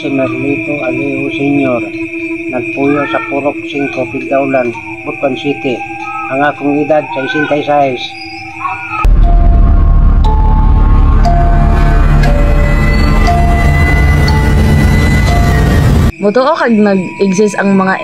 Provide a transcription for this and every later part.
si Merlito Alijo Sr. Nagpuyo sa Purok 5, Pigdaulan, Butuan City. Ang akong edad sa 66. Mutuo kag nag-exist ang mga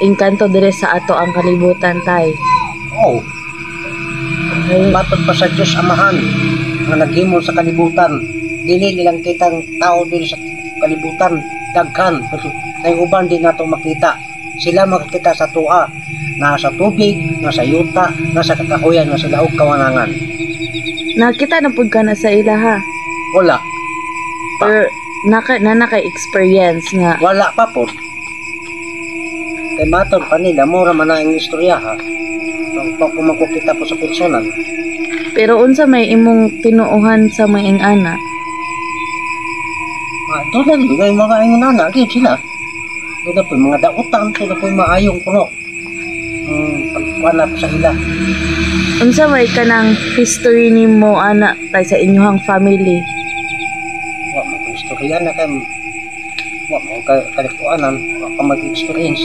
engkanto dire sa ato ang kalibutan tay. Oh, Okay. matod pa sa Diyos Amahan nga naghimo sa kalibutan. Dili nilang kitang tao din sa kalibutan. Daghan. Nay uban din nato makita. Sila makakita sa tuwa. Nasa tubig, nasa yuta, nasa kakahuyan na sila og kawanangan. Nakita na pud ka na sa ila ha. Wala. Or naka-experience nga. Wala pa po. Kay matod pa nila, mura man na ang istorya ha. So, kung makukita po sa personal. Pero unsa may imong tinuuhan sa maing ana? Ito lang, yung mga ingunana, agad sila. Ito na po, mga dautan, ito na po yung maayong kuno. Pagkuhan po sa ila. Unsa may kanang history nimo ana tay sa inyong family? Wala mo kung istorya na kayo. Wala mo kalikuanan, wala ka mag-experience.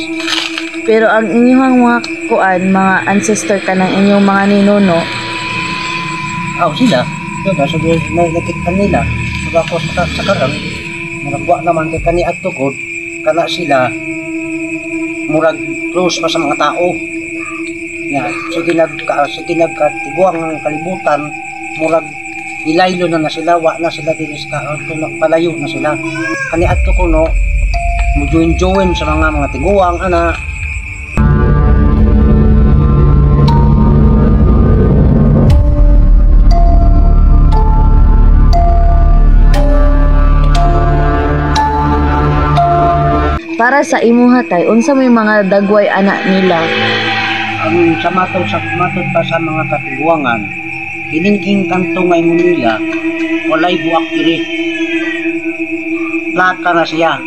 Pero ang inyong mga kuan, mga ancestor ka ng inyong mga ninuno, Sila, yun na, so nakikita nila. So ako sa karan, nagwa naman kay kani at tugod, kana sila, murag close pa sa mga tao. Sige nagkatiguang ng kalibutan, murag ilaylo na sila, wa na sila din sa palayo na sila. Kani at ko no, mujoin-join sa mga tiguang, ana. para sa imuha tay, unsa may mga dagway anak nila? Ang sa matod pa sa mga katiguangan, kiningking kanto nga ingon nila, walay buak diri. Plaka na siya.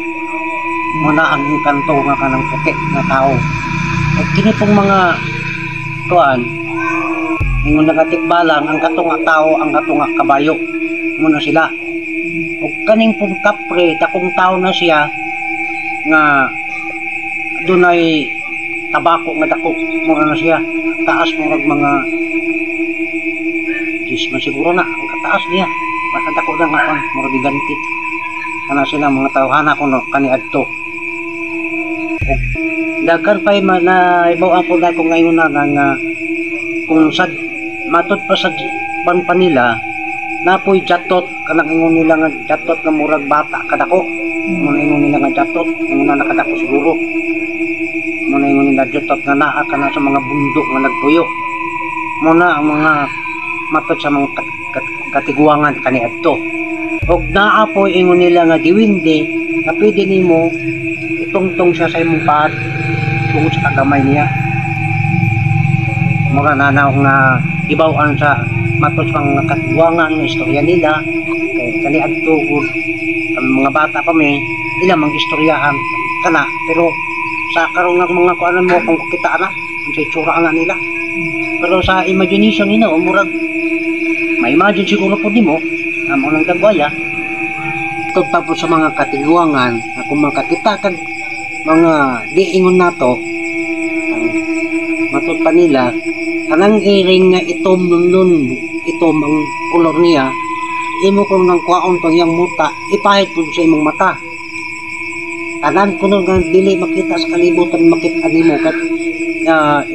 Muna ang kanto nga kanang puti na tao. At kini pong mga tuan, ingon nagatikbalang ang katong tao, ang katong kabayo. Muna sila. O kaning pong kapre, takong tao na siya, nga dunay tabako nga dako mo na siya taas mo mga 10 man siguro na ang kataas niya matadako na nga mo giganti kana sila mga tawhana kuno kani adto daghan pay na ibaw po na ko ngayon na nga kung sad matod pa sa panila napoy jatot kanang ingon nila nga jatot nga murag bata kadako. Muna ingon nila nga jatot, ingon na nakadako siguro. Muna ingon nila jatot nga naa ka na sa mga bundok nga nagpuyo. Muna ang mga matod sa mga katiguangan kani adto. Og naa po ingon nila nga diwindi, na pwede nimo itungtong siya sa imong paat tungod sa kagamay niya. Mura nanaw nga ibawaan sa matod sa mga katiguangan nga istorya nila. Kay kani adto ang mga bata pa may ilang mga istoryahan kana pero sa karon nga mga kuanan mo kung kita na kung sa itsura na nila pero sa imagination nila murag ma-imagine siguro po nimo na mo nang dagwaya tapos sa mga katiguangan na kung makakita kag mga diingon nato matod pa nila kanang iring nga itom nun itom ang kolor niya imo kung nang kuwaon pang yang muta, ipahit po sa imong mata. Tanan ko nung dili makita sa kalibutan, makita nimo kat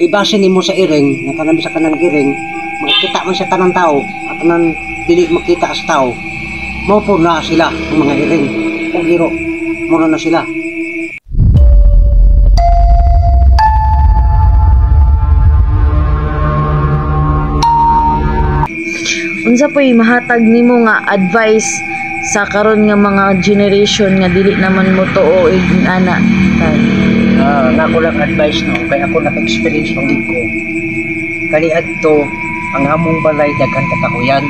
ibase nimo sa iring, na kanang sa kanang iring, makita man siya tanang tao, at tanan dili makita sa tao. Mao po na sila, ang mga iring, o giro, muna na sila. Unsa po'y mahatag nimo nga advice sa karon nga mga generation nga dili naman mo tuo ing ana tay? Nako lang advice no, kay ako naka-experience ng ko. Kali adto ang among balay daghan katakuyan.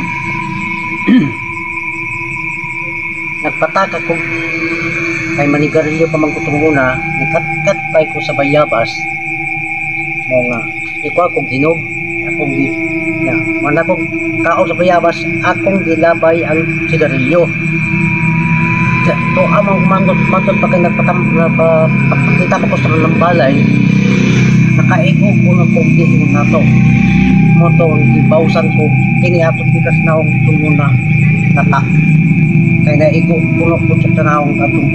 Nagpataka ko kay manigarilyo pa man ko tunguna, nikat-kat pa ko sa bayabas. Mo nga, ikaw akong hinog, akong mana kong kao sa bayabas, akong gilabay ang sigarilyo. to amang mantot pag nagpakita ko sa ng balay, nakaigo ko na kong diin na to. Moto, ibawsan ko, kiniatot bikas na akong tumuna nata. Kaya naigo ko na po sa tanawang atong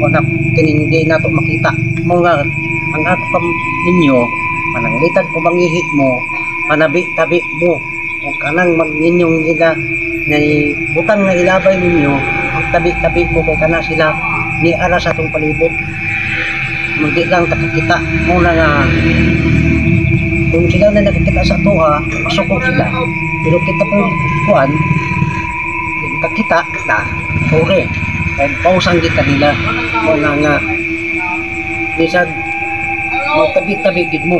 wala kinindi na to makita. Mga, ang ato kam ninyo, mananglitan ko mangihit mo, manabi-tabi mo, o kanang magninyong ila, na butang na ilabay ninyo, ang tabi-tabi mo kay kana sila ni ara sa atong palibot. Hindi lang takakita muna nga kung sila na nakikita sa tuha, masukog sila. Pero kita po kuhan, nakita na, sorry. Kahit pausang kita nila, wala nga. Bisan, magtabi-tabi mo.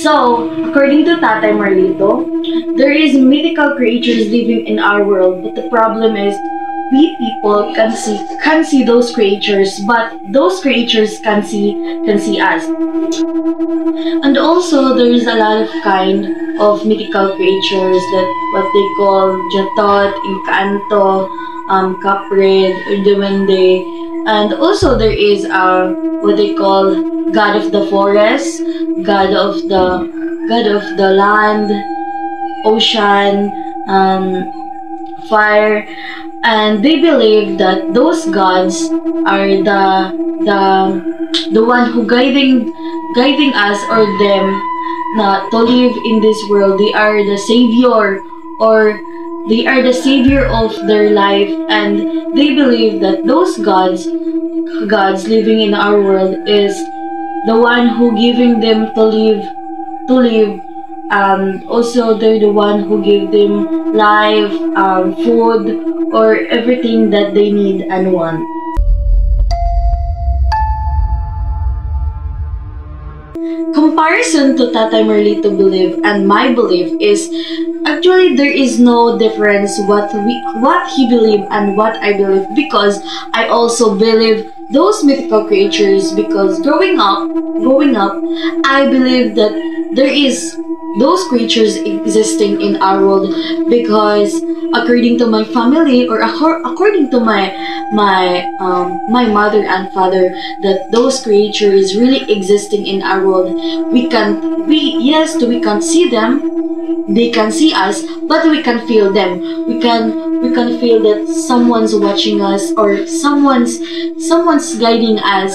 So, according to Tatay Marlito, there is mythical creatures living in our world, but the problem is we people can see those creatures, but those creatures can see us. And also, there is a lot of kind of mythical creatures that what they call Jatot, Encanto, Capred, or Duende, and also there is what they call God of the forest, God of the land, ocean, fire, and they believe that those gods are the one who guiding us or them not to live in this world. They are the savior, or they are the savior of their life, and they believe that those gods living in our world is the one who giving them to live. Also they're the one who give them life, food, or everything that they need and want. Comparison to Tatay Marlito belief and my belief is actually there is no difference what he believe and what I believe, because I also believe those mythical creatures, because growing up I believe that there is those creatures existing in our world, because according to my family, or according to my mother and father, that those creatures really existing in our world. We can't see them, they can see us, but we can feel them. We can feel that someone's watching us, or someone's guiding us.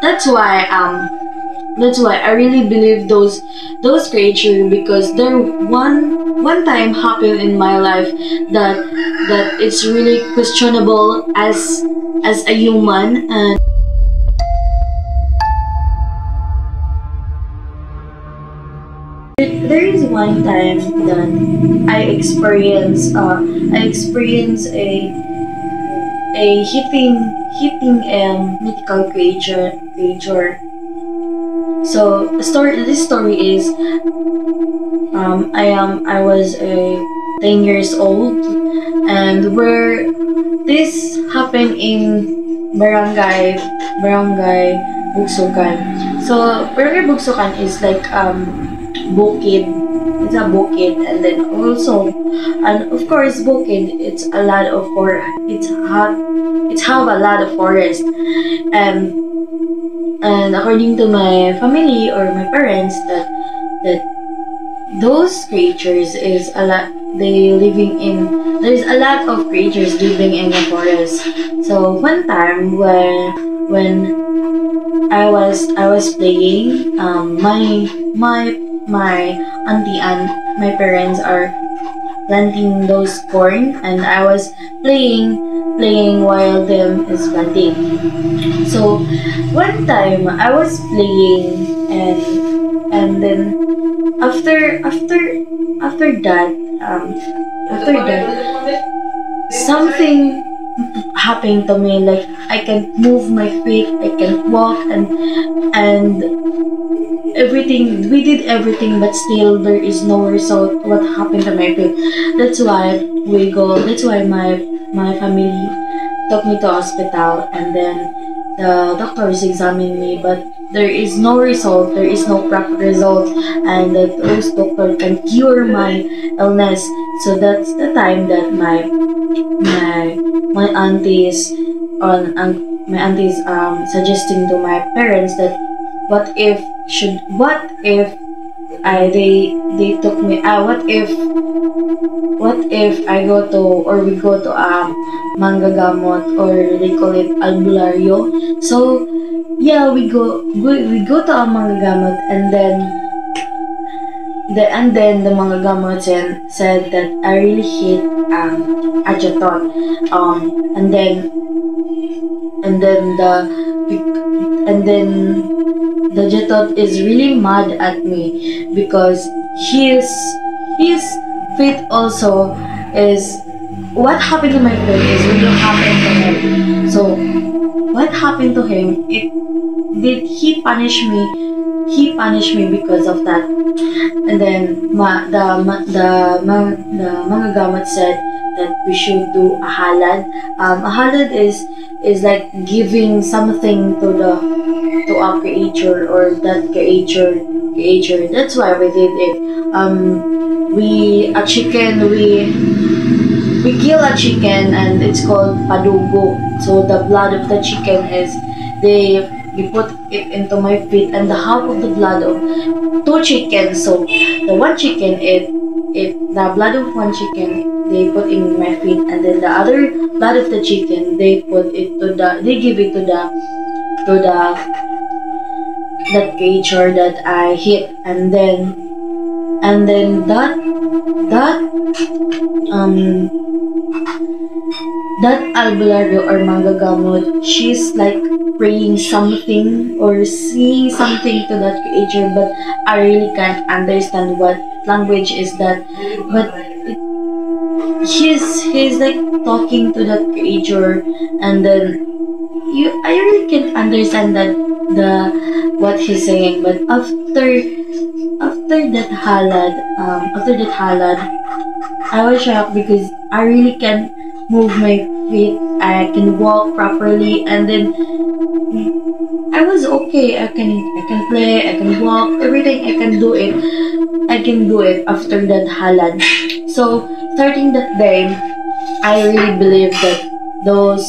That's why I really believe those creatures, because there one time happened in my life that it's really questionable as a human. And there is one time that I experienced a hitting mythical creature. So this story is I was 10 years old, and where this happened in barangay Bugsukan. So barangay Bugsukan is like bukid. It's a bukid, and then also, and of course bukid, it's a lot of it's have a lot of forest, and according to my family or my parents, that those creatures is a lot. There's a lot of creatures living in the forest. So one time when I was playing, my auntie and my parents are planting those corn, and I was playing while them is planting. So one time I was playing, and then after that something happened to me. Like I can move my feet, I can walk, and everything, we did everything, but still there is no result. What happened to my feet? That's why that's why my family took me to hospital, and then the doctors examined me, but there is no result, there is no proper result, and that those doctor can cure my illness. So that's the time that my aunties my aunties suggesting to my parents that what if I they took me what if I go to, or we go to manggagamot, or they call it albularyo. So yeah, we go to a manggagamot, and then the manggagamot said that I really hate ajatot, and then and then the Jetot is really mad at me because his feet also is, what happened to my friend is really happened to him. So what happened to him? He punish me? He punished me because of that. And then the Manggagamot said that we should do a halad. A halad is like giving something to a creature, or that creature. That's why we did it. We kill a chicken, and it's called padugo. So the blood of the chicken is, they put it into my feet, and the half of the blood of two chickens. So the one chicken, the blood of one chicken they put in my feet, and then the other blood of the chicken they give it to that creature that I hit, and then that albularyo or manggagamot, she's like praying something or seeing something to that creature, but I really can't understand what language is that. But he's like talking to that creature, and then I really can't understand what he's saying. But after that halad, I was shocked because I really can't move my feet. I can walk properly, and then I was okay. I can play, I can walk, everything. I can do it. After that halad. So starting that day, I really believe that those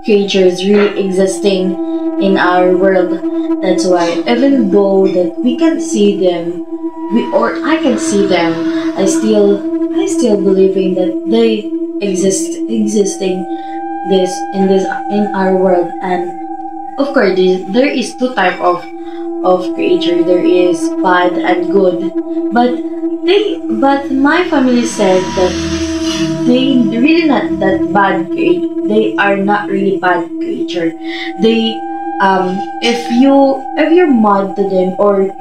creatures really existing in our world. That's why even though that we can see them, I can see them, I still believing that they existing in our world. And of course there is two type of creature. There is bad and good, but my family said that they really not that bad creature. They are not really bad creature. They if you're mad to them, or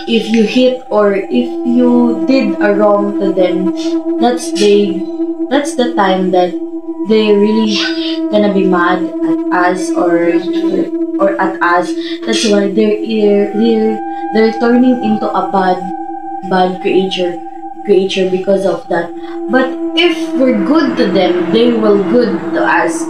if you hit, or if you did a wrong to them, that's the time that they really gonna be mad at us, or at us. That's why they're turning into a bad creature because of that. But if we're good to them, they will good to us.